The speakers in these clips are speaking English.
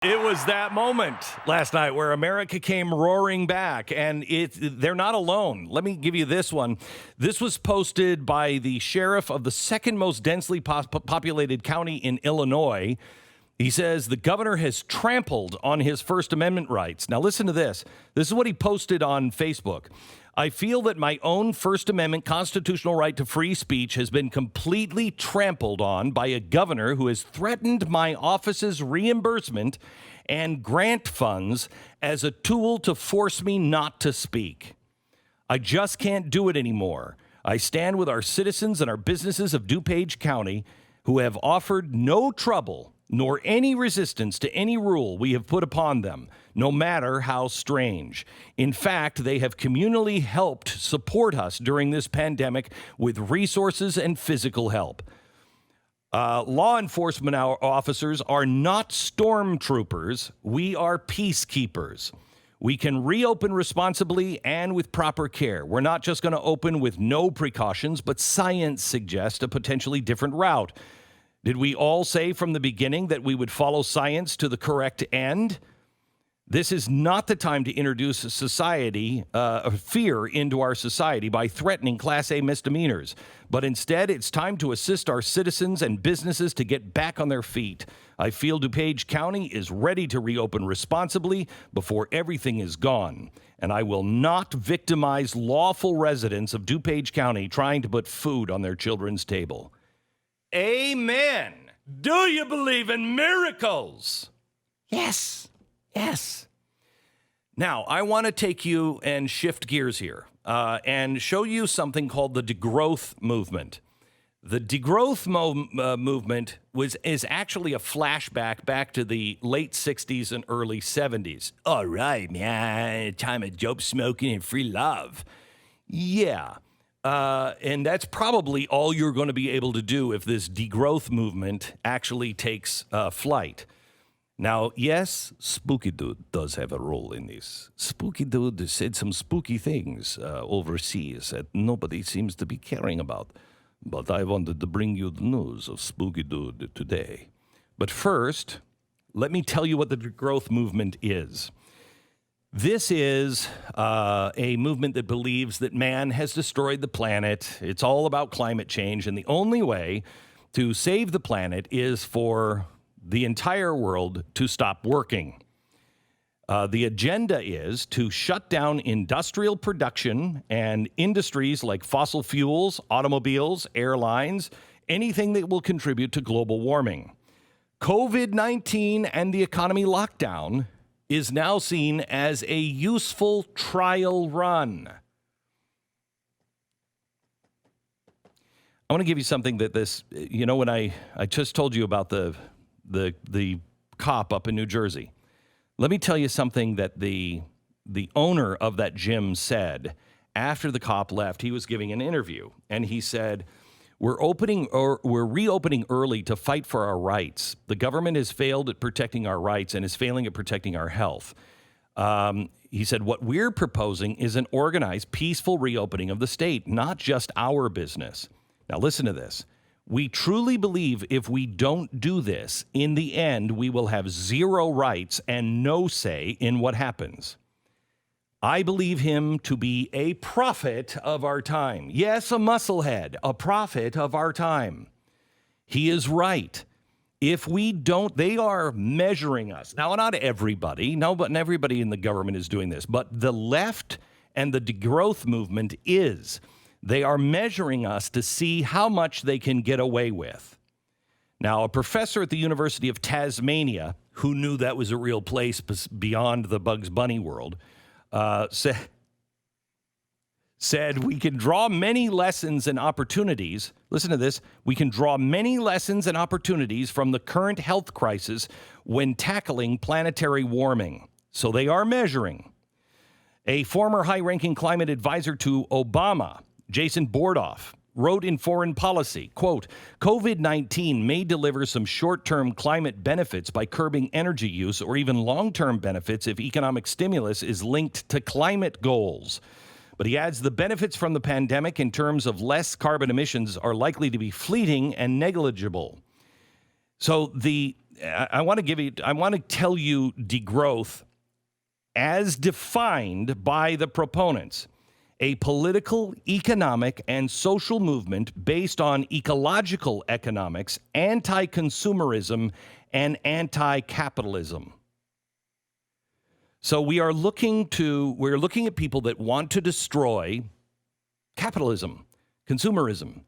It was that moment last night where America came roaring back, and they're not alone. Let me give you this one. This was posted by the sheriff of the second most densely populated county in Illinois. He says the governor has trampled on his First Amendment rights. Now listen to this. This is what he posted on Facebook. I feel that my own First Amendment constitutional right to free speech has been completely trampled on by a governor who has threatened my office's reimbursement and grant funds as a tool to force me not to speak. I just can't do it anymore. I stand with our citizens and our businesses of DuPage County who have offered no trouble nor any resistance to any rule we have put upon them, no matter how strange. In fact, they have communally helped support us during this pandemic with resources and physical help. Law enforcement officers are not stormtroopers. We are peacekeepers. We can reopen responsibly and with proper care. We're not just going to open with no precautions, but science suggests a potentially different route. Did we all say from the beginning that we would follow science to the correct end? This is not the time to introduce fear into our society by threatening Class A misdemeanors. But instead, it's time to assist our citizens and businesses to get back on their feet. I feel DuPage County is ready to reopen responsibly before everything is gone. And I will not victimize lawful residents of DuPage County trying to put food on their children's table. Amen. Do you believe in miracles? Yes. Yes. Now, I want to take you and shift gears here and show you something called the Degrowth Movement. The Degrowth movement is actually a flashback back to the late 60s and early 70s. All right, man. Time of dope smoking and free love. Yeah. And that's probably all you're going to be able to do if this degrowth movement actually takes flight. Now, yes, Spooky Dude does have a role in this. Spooky Dude said some spooky things overseas that nobody seems to be caring about. But I wanted to bring you the news of Spooky Dude today. But first, let me tell you what the degrowth movement is. This is a movement that believes that man has destroyed the planet. It's all about climate change, and the only way to save the planet is for the entire world to stop working. The agenda is to shut down industrial production and industries like fossil fuels, automobiles, airlines, anything that will contribute to global warming. COVID-19 and the economy lockdown is now seen as a useful trial run. I want to give you something that when I just told you about the cop up in New Jersey. Let me tell you something that the owner of that gym said after the cop left. He was giving an interview, and he said, we're reopening early to fight for our rights. The government has failed at protecting our rights and is failing at protecting our health. He said, what we're proposing is an organized, peaceful reopening of the state, not just our business. Now, listen to this. We truly believe if we don't do this, in the end, we will have zero rights and no say in what happens. I believe him to be a prophet of our time. Yes, a musclehead, a prophet of our time. He is right. If we don't, they are measuring us. Now, not everybody. No, but everybody in the government is doing this. But the left and the degrowth movement is. They are measuring us to see how much they can get away with. Now, a professor at the University of Tasmania, who knew that was a real place beyond the Bugs Bunny world, said we can draw many lessons and opportunities. Listen to this. We can draw many lessons and opportunities from the current health crisis when tackling planetary warming. So they are measuring. A former high-ranking climate advisor to Obama, Jason Bordoff, wrote in Foreign Policy, quote, COVID-19 may deliver some short-term climate benefits by curbing energy use or even long-term benefits if economic stimulus is linked to climate goals. But he adds the benefits from the pandemic in terms of less carbon emissions are likely to be fleeting and negligible. So I want to tell you degrowth as defined by the proponents. A political, economic, and social movement based on ecological economics, anti-consumerism, and anti-capitalism. So we're looking at people that want to destroy capitalism, consumerism.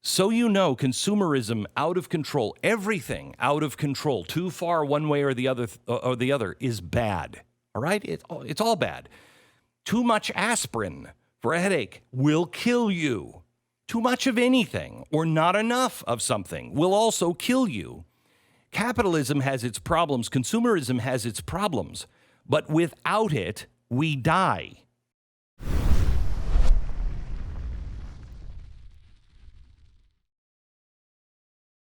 So consumerism out of control, everything out of control, too far one way or the other is bad. All right? It's all bad. Too much aspirin for a headache will kill you. Too much of anything or not enough of something will also kill you. Capitalism has its problems. Consumerism has its problems. But without it, we die.